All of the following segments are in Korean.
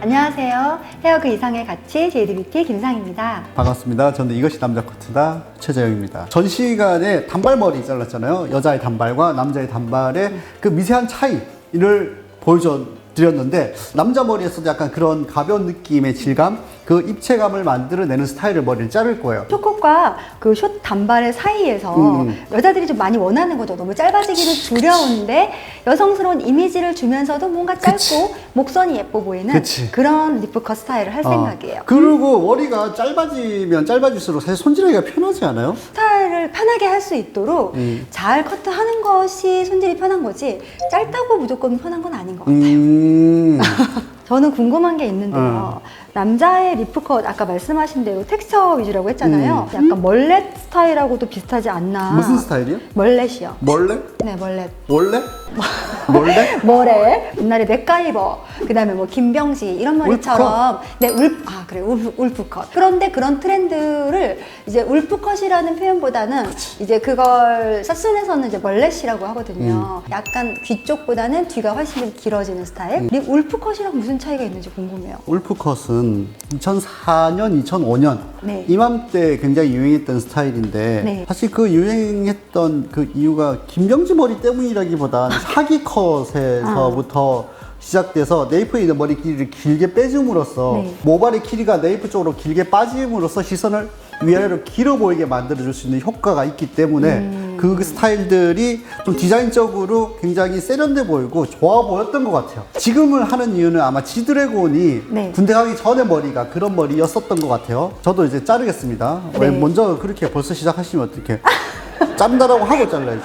안녕하세요. 헤어 그 이상의 가치 JD뷰티 김상입니다. 반갑습니다. 저는 이것이 남자 커트다 최재영입니다. 전 시간에 단발머리 잘랐잖아요. 여자의 단발과 남자의 단발의 그 미세한 차이를 보여드렸는데 남자 머리에서도 약간 그런 가벼운 느낌의 질감, 그 입체감을 만들어내는 스타일의 머리를 자를 거예요. 숏컷과 그 숏 단발의 사이에서 여자들이 좀 많이 원하는 거죠. 너무 짧아지기는 두려운데 여성스러운 이미지를 주면서도 뭔가 짧고 그치. 목선이 예뻐 보이는 그치. 그런 리프컷 스타일을 할 생각이에요. 그리고 머리가 짧아지면 짧아질수록 사실 손질하기가 편하지 않아요? 스타일을 편하게 할 수 있도록 잘 커트하는 것이 손질이 편한 거지 짧다고 무조건 편한 건 아닌 것 같아요. 저는 궁금한 게 있는데요. 남자의 리프컷 아까 말씀하신 대로 텍스처 위주라고 했잖아요. 약간 멀렛 스타일하고도 비슷하지 않나. 무슨 스타일이요? 멀렛이요. 멀레? 네, 멀렛. 원래? 멀레? 머레, 옛날에 맥가이버, 그 다음에 뭐 김병지 이런 머리처럼 네, 울프컷. 그런데 그런 트렌드를 이제 울프컷이라는 표현보다는 이제 그걸 사순에서는 이제 멀렛이라고 하거든요. 약간 귀 쪽보다는 뒤가 훨씬 좀 길어지는 스타일. 울프컷이랑 무슨 차이가 있는지 궁금해요. 울프컷은 2004년, 2005년 네. 이맘때 굉장히 유행했던 스타일인데 네. 사실 그 유행했던 그 이유가 김병지 머리 때문이라기보다는 사기 컷에서부터 시작돼서 네이프에 있는 머리 길이를 길게 빼줌으로써 네. 모발의 길이가 네이프 쪽으로 길게 빠짐으로써 시선을 위아래로 길어 보이게 만들어줄 수 있는 효과가 있기 때문에 그 스타일들이 좀 디자인적으로 굉장히 세련돼 보이고 좋아 보였던 것 같아요. 지금을 하는 이유는 아마 지드래곤이 네. 군대 가기 전에 머리가 그런 머리였었던 것 같아요. 저도 이제 자르겠습니다. 네. 왜 먼저 그렇게 벌써 시작하시면 어떡해. 자른다라고 하고 잘라야지.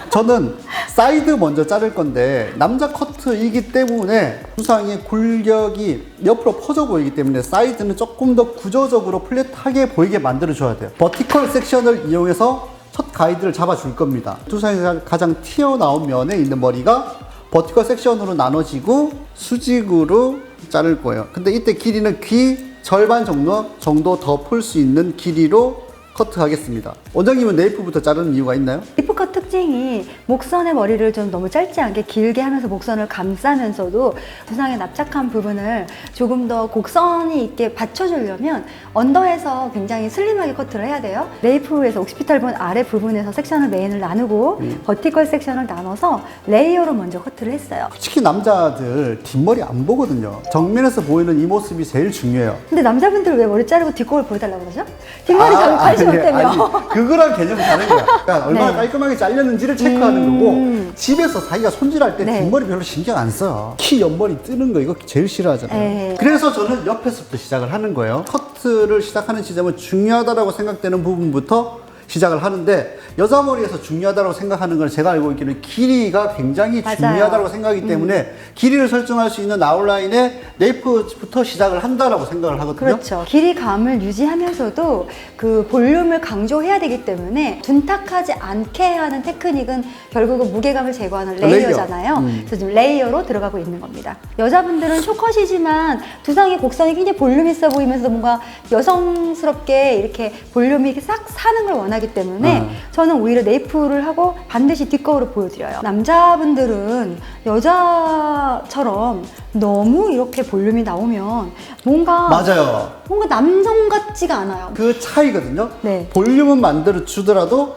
저는 사이드 먼저 자를 건데 남자 커트이기 때문에 두상의 굴격이 옆으로 퍼져 보이기 때문에 사이드는 조금 더 구조적으로 플랫하게 보이게 만들어줘야 돼요. 버티컬 섹션을 이용해서 첫 가이드를 잡아줄 겁니다. 두상이 가장 튀어나온 면에 있는 머리가 버티컬 섹션으로 나눠지고 수직으로 자를 거예요. 근데 이때 길이는 귀 절반 정도 더 풀 수 있는 길이로 커트하겠습니다. 원장님은 네이프부터 자르는 이유가 있나요? 리프컷 특징이 목선의 머리를 좀 너무 짧지 않게 길게 하면서 목선을 감싸면서도 두상의 납작한 부분을 조금 더 곡선이 있게 받쳐주려면 언더에서 굉장히 슬림하게 커트를 해야 돼요. 네이프에서 옥시피탈 본 아래 부분에서 섹션을 메인을 나누고 버티컬 섹션을 나눠서 레이어로 먼저 커트를 했어요. 특히 남자들 뒷머리 안 보거든요. 정면에서 보이는 이 모습이 제일 중요해요. 근데 남자분들 왜 머리 자르고 뒷곡을 보여달라고 그러죠? 뒷머리 자르고 관심 없다며. 그거랑 개념이 다른 거야. 그러니까 얼마나 네. 깔끔하게 잘렸는지를 체크하는 거고 집에서 자기가 손질할 때 네. 뒷머리 별로 신경 안 써. 키 옆머리 뜨는 거 이거 제일 싫어하잖아요. 네. 그래서 저는 옆에서부터 시작을 하는 거예요. 커트를 시작하는 지점은 중요하다고 생각되는 부분부터 시작을 하는데 여자 머리에서 중요하다고 생각하는 건 제가 알고 있기로는 길이가 굉장히 맞아요. 중요하다고 생각하기 때문에 길이를 설정할 수 있는 아웃라인에 네이프부터 시작을 한다라고 생각을 하거든요. 그렇죠. 길이감을 유지하면서도 그 볼륨을 강조해야 되기 때문에 둔탁하지 않게 하는 테크닉은 결국은 무게감을 제거하는 레이어잖아요. 그래서 지금 레이어로 들어가고 있는 겁니다. 여자분들은 숏컷이지만 두상의 곡선이 굉장히 볼륨 있어 보이면서 뭔가 여성스럽게 이렇게 볼륨이 이렇게 싹 사는 걸 원하기 때문에 저는 오히려 네이프를 하고 반드시 뒷거울을 보여드려요. 남자분들은 여자처럼 너무 이렇게 볼륨이 나오면 뭔가 맞아요. 남성 같지가 않아요. 그 차이거든요. 네. 볼륨은 만들어 주더라도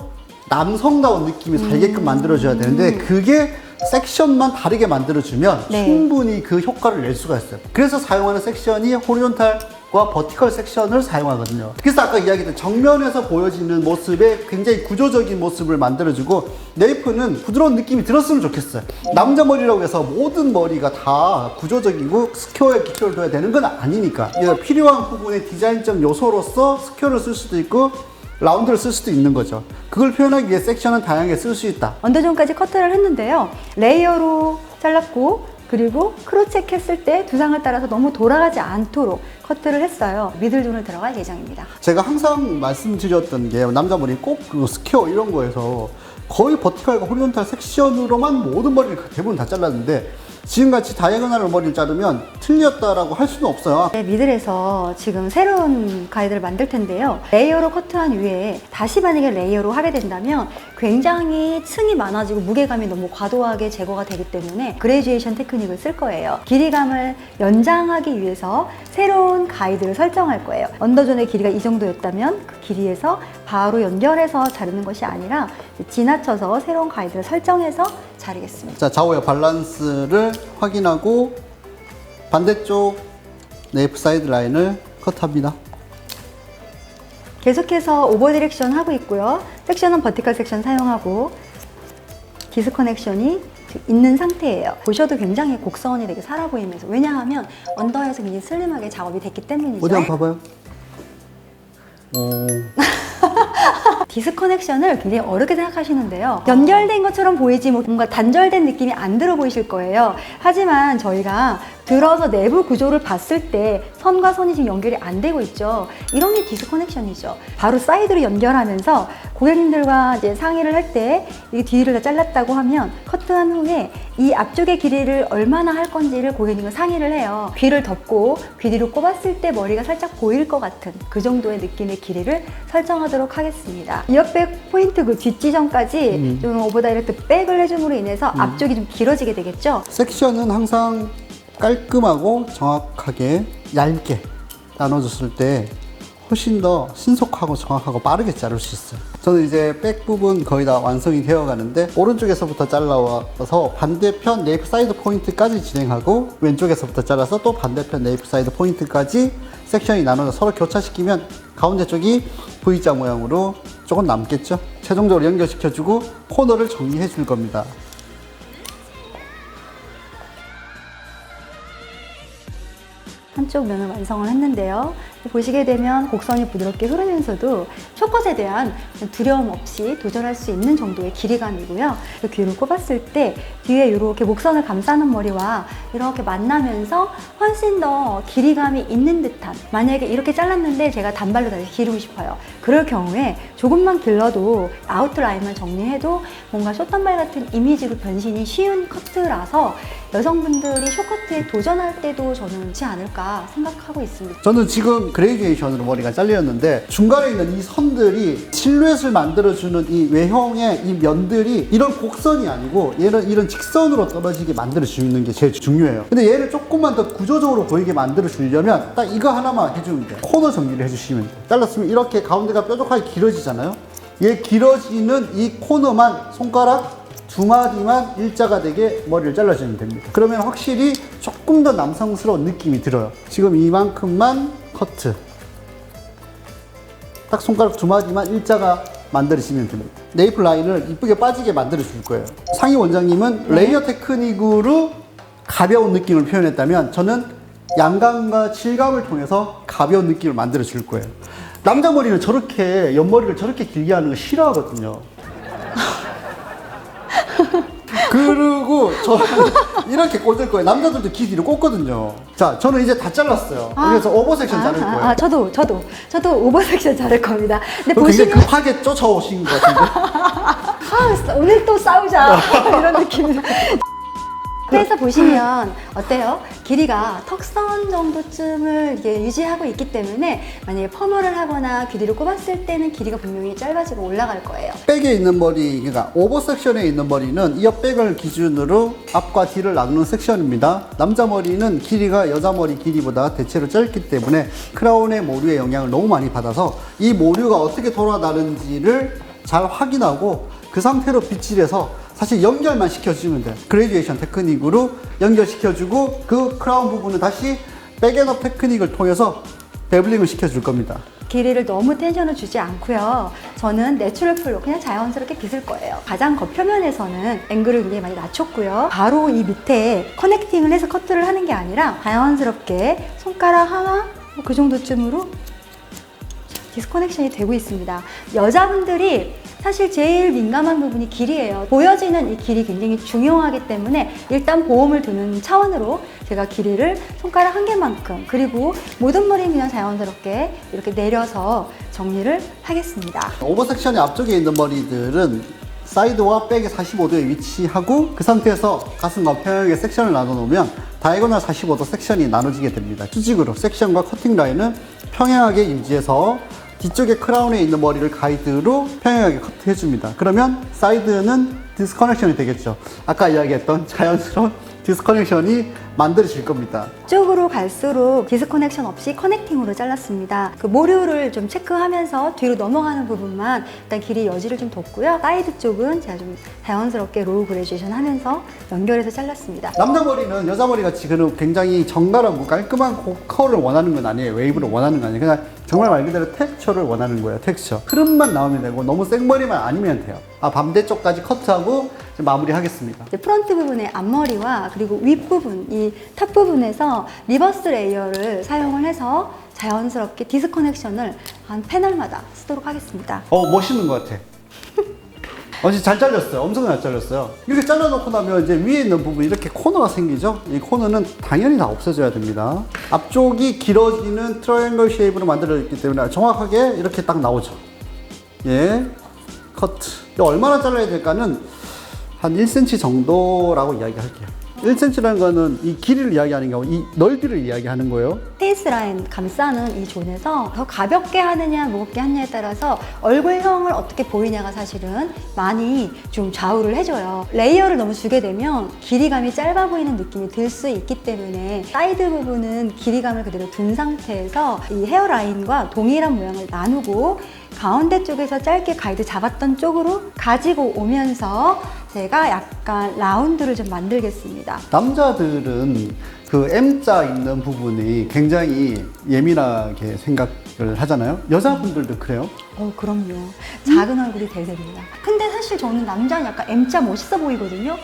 남성다운 느낌이 살게끔 만들어줘야 되는데 그게 섹션만 다르게 만들어주면 네. 충분히 그 효과를 낼 수가 있어요. 그래서 사용하는 섹션이 호리존탈과 버티컬 섹션을 사용하거든요. 그래서 아까 이야기했던 정면에서 보여지는 모습에 굉장히 구조적인 모습을 만들어주고 네이프는 부드러운 느낌이 들었으면 좋겠어요. 남자 머리라고 해서 모든 머리가 다 구조적이고 스퀘어에 기초를 둬야 되는 건 아니니까 필요한 부분의 디자인적 요소로서 스퀘어를 쓸 수도 있고 라운드를 쓸 수도 있는 거죠. 그걸 표현하기 위해 섹션은 다양하게 쓸 수 있다. 언더존까지 커트를 했는데요. 레이어로 잘랐고 그리고 크로책 했을 때 두상을 따라서 너무 돌아가지 않도록 커트를 했어요. 미들존을 들어갈 예정입니다. 제가 항상 말씀드렸던 게 남자 머리 꼭 그 스퀘어 이런 거에서 거의 버티컬과 호리존탈 섹션으로만 모든 머리를 대부분 다 잘랐는데 지금같이 다이아고널로 머리를 자르면 틀렸다라고 할 수는 없어요. 네, 미들에서 지금 새로운 가이드를 만들 텐데요. 레이어로 커트한 이후에 다시 만약에 레이어로 하게 된다면 굉장히 층이 많아지고 무게감이 너무 과도하게 제거가 되기 때문에 그레듀에이션 테크닉을 쓸 거예요. 길이감을 연장하기 위해서 새로운 가이드를 설정할 거예요. 언더존의 길이가 이 정도였다면 그 길이에서 바로 연결해서 자르는 것이 아니라 지나쳐서 새로운 가이드를 설정해서 자르겠습니다. 자, 좌우의 밸런스를 확인하고 반대쪽 네이프 사이드 라인을 컷합니다. 계속해서 오버 디렉션 하고 있고요. 섹션은 버티컬 섹션 사용하고 디스커넥션이 있는 상태예요. 보셔도 굉장히 곡선이 되게 살아 보이면서, 왜냐하면 언더에서 굉장히 슬림하게 작업이 됐기 때문이죠. 어디 한번 봐봐요. 디스커넥션을 굉장히 어렵게 생각하시는데요. 연결된 것처럼 보이지 뭔가 단절된 느낌이 안 들어 보이실 거예요. 하지만 저희가 들어서 내부 구조를 봤을 때 선과 선이 지금 연결이 안 되고 있죠. 이런 게 디스커넥션이죠. 바로 사이드로 연결하면서 고객님들과 이제 상의를 할 때 이 뒤를 다 잘랐다고 하면 커트한 후에 이 앞쪽의 길이를 얼마나 할 건지를 고객님과 상의를 해요. 귀를 덮고 귀 뒤로 꼽았을 때 머리가 살짝 보일 것 같은 그 정도의 느낌의 길이를 설정하도록 하겠습니다. 이어백 포인트 그 뒷지점까지 좀 오버 다이렉트 백을 해줌으로 인해서 앞쪽이 좀 길어지게 되겠죠. 섹션은 항상 깔끔하고 정확하게 얇게 나눠줬을 때 훨씬 더 신속하고 정확하고 빠르게 자를 수 있어요. 저는 이제 백 부분 거의 다 완성이 되어 가는데 오른쪽에서부터 잘라와서 반대편 네이프 사이드 포인트까지 진행하고 왼쪽에서부터 잘라서 또 반대편 네이프 사이드 포인트까지 섹션이 나눠서 서로 교차시키면 가운데 쪽이 V자 모양으로 조금 남겠죠. 최종적으로 연결시켜주고 코너를 정리해 줄 겁니다. 한쪽 면을 완성을 했는데요. 보시게 되면 곡선이 부드럽게 흐르면서도 숏컷에 대한 두려움 없이 도전할 수 있는 정도의 길이감이고요. 귀를 꼽았을 때 뒤에 이렇게 목선을 감싸는 머리와 이렇게 만나면서 훨씬 더 길이감이 있는 듯한, 만약에 이렇게 잘랐는데 제가 단발로 다시 기르고 싶어요. 그럴 경우에 조금만 길러도 아웃라인만 정리해도 뭔가 숏단발 같은 이미지로 변신이 쉬운 커트라서 여성분들이 숏커트에 도전할 때도 저는 좋지 않을까 생각하고 있습니다. 저는 지금 그레이듀에이션으로 머리가 잘렸는데 중간에 있는 이 선들이 실루엣을 만들어주는 이 외형의 이 면들이 이런 곡선이 아니고 이런 직선으로 떨어지게 만들어주는 게 제일 중요해요. 근데 얘를 조금만 더 구조적으로 보이게 만들어주려면 딱 이거 하나만 해주면 돼요. 코너 정리를 해주시면 돼요. 잘랐으면 이렇게 가운데가 뾰족하게 길어지잖아요. 얘 길어지는 이 코너만 손가락 2마디만 일자가 되게 머리를 잘라주면 됩니다. 그러면 확실히 조금 더 남성스러운 느낌이 들어요. 지금 이만큼만 커트. 딱 손가락 2마디만 일자가 만들어지면 됩니다. 네이프 라인을 이쁘게 빠지게 만들어 줄 거예요. 상희 원장님은 레이어 테크닉으로 가벼운 느낌을 표현했다면 저는 양감과 질감을 통해서 가벼운 느낌을 만들어 줄 거예요. 남자 머리는 저렇게 옆머리를 저렇게 길게 하는 거 싫어하거든요. 그리고 저는 이렇게 꽂을 거예요. 남자들도 귀 뒤로 꽂거든요. 자, 저는 이제 다 잘랐어요. 그래서 오버 섹션 자를 거예요. 저도 오버 섹션 자를 겁니다. 근데 굉장히 보시면 급하게 쫓아오신 것 같은데. 오늘 또 싸우자 이런 느낌이. 그래서 보시면 어때요? 길이가 턱선 정도쯤을 이게 유지하고 있기 때문에 만약에 펌을 하거나 귀 뒤로 꼽았을 때는 길이가 분명히 짧아지고 올라갈 거예요. 백에 있는 머리, 그러니까 오버 섹션에 있는 머리는 이어백을 기준으로 앞과 뒤를 나누는 섹션입니다. 남자 머리는 길이가 여자 머리 길이보다 대체로 짧기 때문에 크라운의 모류의 영향을 너무 많이 받아서 이 모류가 어떻게 돌아다는지를 잘 확인하고 그 상태로 빗질해서 사실 연결만 시켜주면 돼요. 그레듀에이션 테크닉으로 연결시켜주고 그 크라운 부분은 다시 백앤업 테크닉을 통해서 베블링을 시켜줄 겁니다. 길이를 너무 텐션을 주지 않고요. 저는 내추럴 풀로 그냥 자연스럽게 빗을 거예요. 가장 겉표면에서는 앵글을 굉장히 많이 낮췄고요. 바로 이 밑에 커넥팅을 해서 커트를 하는 게 아니라 자연스럽게 손가락 하나 그 정도쯤으로 디스커넥션이 되고 있습니다. 여자분들이 사실 제일 민감한 부분이 길이에요. 보여지는 이 길이 굉장히 중요하기 때문에 일단 보험을 두는 차원으로 제가 길이를 손가락 한 개만큼, 그리고 모든 머리는 그냥 자연스럽게 이렇게 내려서 정리를 하겠습니다. 오버 섹션의 앞쪽에 있는 머리들은 사이드와 백이 45도에 위치하고 그 상태에서 가슴과 평행하게 섹션을 나눠 놓으면 다이고널 45도 섹션이 나눠지게 됩니다. 수직으로 섹션과 커팅 라인은 평행하게 유지해서 뒤쪽에 크라운에 있는 머리를 가이드로 평행하게 커트해 줍니다. 그러면 사이드는 디스커넥션이 되겠죠. 아까 이야기했던 자연스러운 디스커넥션이 만들어질 겁니다. 쪽으로 갈수록 디스커넥션 없이 커넥팅으로 잘랐습니다. 그 모류를 좀 체크하면서 뒤로 넘어가는 부분만 일단 길이 여지를 좀 뒀고요. 사이드 쪽은 제가 좀 자연스럽게 로우 그레듀에이션 하면서 연결해서 잘랐습니다. 남자 머리는 여자 머리 같이 그는 굉장히 정갈하고 깔끔한 컬을 원하는 건 아니에요. 웨이브를 원하는 건 아니에요. 그냥 정말 말 그대로 텍스처를 원하는 거예요. 텍스처. 흐름만 나오면 되고 너무 생머리만 아니면 돼요. 반대쪽까지 커트하고 이제 마무리하겠습니다. 이제 프론트 부분의 앞머리와 그리고 윗부분, 이 탑 부분에서 리버스 레이어를 사용을 해서 자연스럽게 디스커넥션을 한 패널마다 쓰도록 하겠습니다. 멋있는 것 같아. 진짜 잘 잘렸어요. 엄청 잘 잘렸어요. 이렇게 잘라놓고 나면 이제 위에 있는 부분 이렇게 코너가 생기죠? 이 코너는 당연히 다 없애줘야 됩니다. 앞쪽이 길어지는 트라이앵글 쉐입으로 만들어졌기 때문에 정확하게 이렇게 딱 나오죠. 예, 커트. 얼마나 잘라야 될까는 한 1cm 정도라고 이야기할게요. 1cm라는 거는 이 길이를 이야기하는 경우 이 넓이를 이야기하는 거예요. 페이스 라인 감싸는 이 존에서 더 가볍게 하느냐 무겁게 하느냐에 따라서 얼굴형을 어떻게 보이냐가 사실은 많이 좀 좌우를 해줘요. 레이어를 너무 주게 되면 길이감이 짧아 보이는 느낌이 들 수 있기 때문에 사이드 부분은 길이감을 그대로 둔 상태에서 이 헤어라인과 동일한 모양을 나누고 가운데 쪽에서 짧게 가이드 잡았던 쪽으로 가지고 오면서 제가 약간 라운드를 좀 만들겠습니다. 남자들은 그 M자 있는 부분이 굉장히 예민하게 생각을 하잖아요. 여자분들도 그래요? 그럼요. 작은 얼굴이 대세입니다. 근데 사실 저는 남자는 약간 M자 멋있어 보이거든요.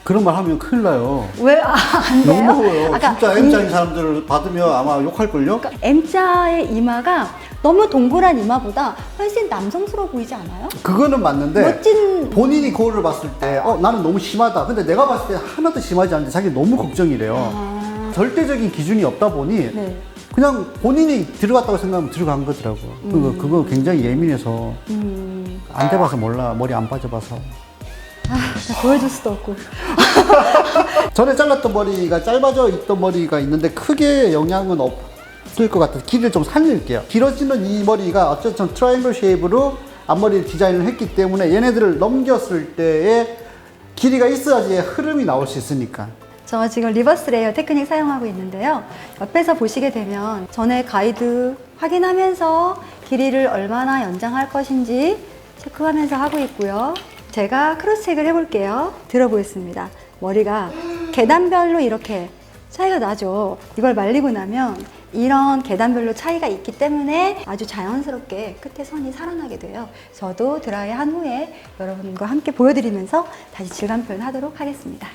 그런 말 하면 큰일 나요. 왜? 안 돼요? 너무해요. 진짜 M자인 사람들을 받으면 아마 욕할걸요? 그러니까 M자의 이마가 너무 동그란 이마보다 훨씬 남성스러워 보이지 않아요? 그거는 맞는데 멋진 본인이 거울을 봤을 때 나는 너무 심하다. 근데 내가 봤을 때 하나도 심하지 않은데 자기 너무 걱정이래요. 절대적인 기준이 없다 보니 네. 그냥 본인이 들어갔다고 생각하면 들어간 거더라고요. 그거 굉장히 예민해서 안 돼봐서 몰라. 머리 안 빠져봐서. 보여줄 수도 없고. 전에 잘랐던 머리가 짧아져 있던 머리가 있는데 크게 영향은 없을 것 같아서 길이를 좀 살릴게요. 길어지는 이 머리가 어쨌든 트라이앵글 쉐입으로 앞머리 디자인을 했기 때문에 얘네들을 넘겼을 때의 길이가 있어야지 흐름이 나올 수 있으니까. 저 지금 리버스 레이어 테크닉 사용하고 있는데요. 옆에서 보시게 되면 전에 가이드 확인하면서 길이를 얼마나 연장할 것인지 체크하면서 하고 있고요. 제가 크로스 체크를 해볼게요. 들어보겠습니다. 머리가 계단별로 이렇게 차이가 나죠. 이걸 말리고 나면 이런 계단별로 차이가 있기 때문에 아주 자연스럽게 끝에 선이 살아나게 돼요. 저도 드라이 한 후에 여러분과 함께 보여드리면서 다시 질감 표현하도록 하겠습니다.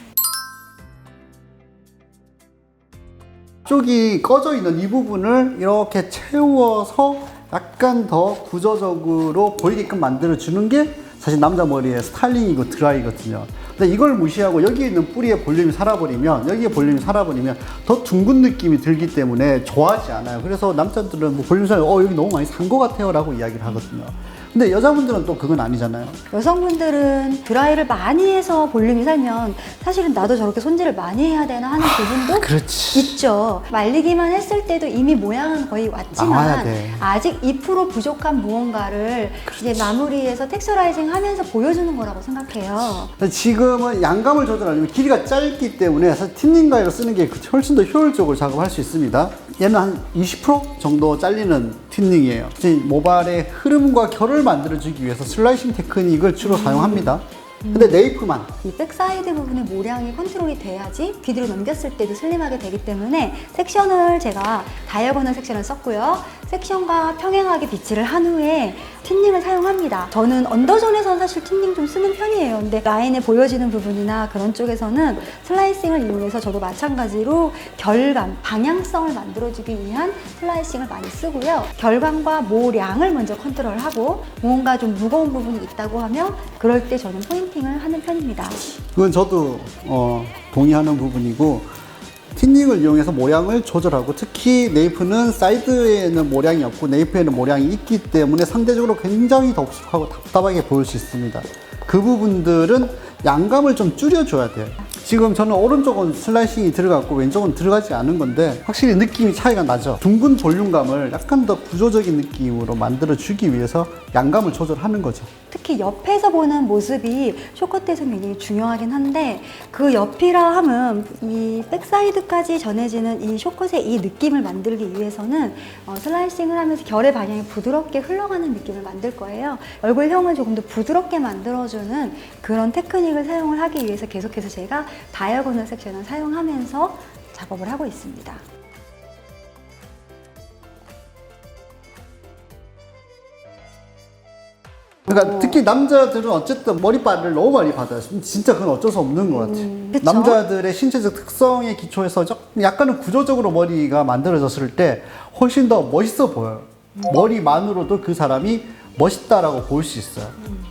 쪽이 꺼져 있는 이 부분을 이렇게 채워서 약간 더 구조적으로 보이게끔 만들어 주는 게 사실 남자 머리의 스타일링이고 드라이거든요. 근데 이걸 무시하고 여기에 있는 뿌리의 볼륨이 살아버리면, 여기에 볼륨이 살아버리면 더 둥근 느낌이 들기 때문에 좋아하지 않아요. 그래서 남자들은 뭐 볼륨 살면 여기 너무 많이 산 것 같아요 라고 이야기를 하거든요. 근데 여자분들은 또 그건 아니잖아요. 여성분들은 드라이를 많이 해서 볼륨이 살면 사실은 나도 저렇게 손질을 많이 해야 되나 하는 부분도 그렇지. 있죠. 말리기만 했을 때도 이미 모양은 거의 왔지만 아직 2% 부족한 무언가를 이제 마무리해서 텍스처라이징 하면서 보여주는 거라고 생각해요. 지금은 양감을 조절하려면 길이가 짧기 때문에 사실 틴닝 가위로 쓰는 게 훨씬 더 효율적으로 작업할 수 있습니다. 얘는 한 20% 정도 잘리는 틴닝이에요. 모발의 흐름과 결을 만들어주기 위해서 슬라이싱 테크닉을 주로 사용합니다. 근데 네이프만 이 백사이드 부분의 모량이 컨트롤이 돼야지 귀 뒤로 넘겼을 때도 슬림하게 되기 때문에 섹션을 제가 다이아고널 섹션을 썼고요. 섹션과 평행하게 비치를 한 후에 틴닝을 사용합니다. 저는 언더존에서는 사실 틴닝 좀 쓰는 편이에요. 근데 라인에 보여지는 부분이나 그런 쪽에서는 슬라이싱을 이용해서 저도 마찬가지로 결감, 방향성을 만들어주기 위한 슬라이싱을 많이 쓰고요. 결감과 모량을 먼저 컨트롤하고 뭔가 좀 무거운 부분이 있다고 하면 그럴 때 저는 포인팅을 하는 편입니다. 그건 저도 동의하는 부분이고 틴닝을 이용해서 모양을 조절하고 특히 네이프는 사이드에는 모량이 없고 네이프에는 모량이 있기 때문에 상대적으로 굉장히 덥숙하고 답답하게 보일 수 있습니다. 그 부분들은 양감을 좀 줄여줘야 돼요. 지금 저는 오른쪽은 슬라이싱이 들어갔고 왼쪽은 들어가지 않은 건데 확실히 느낌이 차이가 나죠. 둥근 볼륨감을 약간 더 구조적인 느낌으로 만들어주기 위해서 양감을 조절하는 거죠. 특히 옆에서 보는 모습이 쇼컷에서 굉장히 중요하긴 한데 그 옆이라 함은 이 백사이드까지 전해지는 이 쇼컷의 이 느낌을 만들기 위해서는 슬라이싱을 하면서 결의 방향이 부드럽게 흘러가는 느낌을 만들 거예요. 얼굴형을 조금 더 부드럽게 만들어주는 그런 테크닉을 사용을 하기 위해서 계속해서 제가 다이아고널 섹션을 사용하면서 작업을 하고 있습니다. 그러니까 특히 남자들은 어쨌든 머리빨을 너무 많이 받아요. 진짜 그건 어쩔 수 없는 것 같아요. 그쵸? 남자들의 신체적 특성에 기초해서 약간은 구조적으로 머리가 만들어졌을 때 훨씬 더 멋있어 보여요. 머리만으로도 그 사람이 멋있다라고 볼 수 있어요.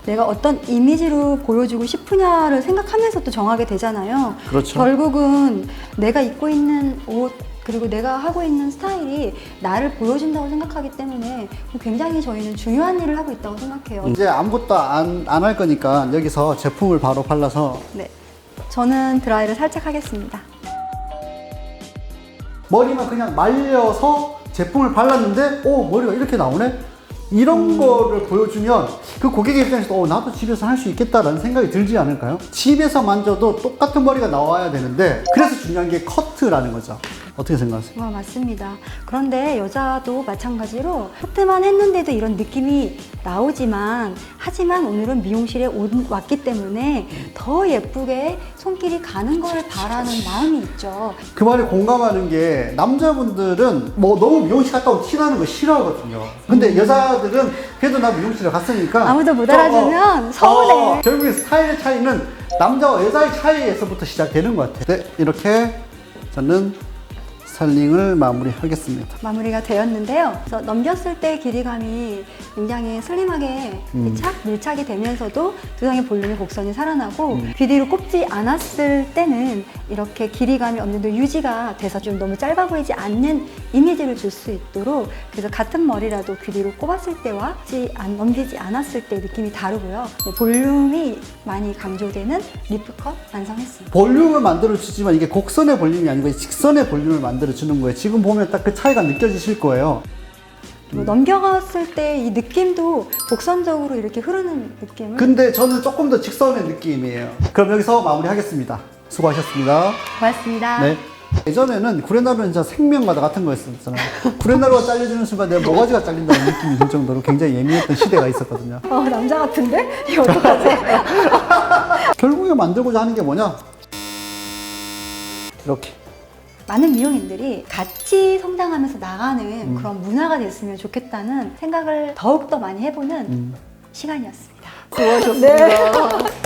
내가 어떤 이미지로 보여주고 싶으냐를 생각하면서 또 정하게 되잖아요. 그렇죠. 결국은 내가 입고 있는 옷 그리고 내가 하고 있는 스타일이 나를 보여준다고 생각하기 때문에 굉장히 저희는 중요한 일을 하고 있다고 생각해요. 이제 아무것도 안 할 거니까 여기서 제품을 바로 발라서 네, 저는 드라이를 살짝 하겠습니다. 머리만 그냥 말려서 제품을 발랐는데 오 머리가 이렇게 나오네? 이런 거를 보여주면 그 고객의 입장에서 나도 집에서 할 수 있겠다라는 생각이 들지 않을까요? 집에서 만져도 똑같은 머리가 나와야 되는데 그래서 중요한 게 커트라는 거죠. 어떻게 생각하세요? 맞습니다. 그런데 여자도 마찬가지로 커트만 했는데도 이런 느낌이 나오지만 하지만 오늘은 미용실에 왔기 때문에 더 예쁘게 손길이 가는 걸 바라는 마음이 있죠. 그 말에 공감하는 게 남자분들은 뭐 너무 미용실 갔다 오면 티나는 거 싫어하거든요. 근데 여자들은 그래도 나 미용실에 갔으니까 아무도 못 알아주면 서운해. 결국에 스타일의 차이는 남자와 여자의 차이에서부터 시작되는 것 같아요. 네, 이렇게 저는 스타일링을 마무리하겠습니다. 마무리가 되었는데요. 그래서 넘겼을 때 길이감이 굉장히 슬림하게 밀착이 되면서도 두상의 볼륨의 곡선이 살아나고 귀 뒤로 꼽지 않았을 때는 이렇게 길이감이 어느 정도 유지가 돼서 좀 너무 짧아 보이지 않는 이미지를 줄 수 있도록 그래서 같은 머리라도 귀 뒤로 꼽았을 때와 넘기지 않았을 때 느낌이 다르고요. 볼륨이 많이 강조되는 리프컷 완성했습니다. 볼륨을 만들어주지만 이게 곡선의 볼륨이 아니고 직선의 볼륨을 만들어주는 거예요. 지금 보면 딱 그 차이가 느껴지실 거예요. 넘겨갔을 때 이 느낌도 곡선적으로 이렇게 흐르는 느낌을 근데 저는 조금 더 직선의 느낌이에요. 그럼 여기서 마무리하겠습니다. 수고하셨습니다. 고맙습니다. 네. 예전에는 구레나루는 진짜 생명마다 같은 거였었잖아요. 구레나루가 잘려주는 순간 내 모가지가 잘린다는 느낌이 들 정도로 굉장히 예민했던 시대가 있었거든요. 남자 같은데? 이거 어떡하지? 결국에 만들고자 하는 게 뭐냐? 이렇게. 많은 미용인들이 같이 성장하면서 나가는 그런 문화가 됐으면 좋겠다는 생각을 더욱더 많이 해보는 시간이었습니다. 수고하셨습니다. 네.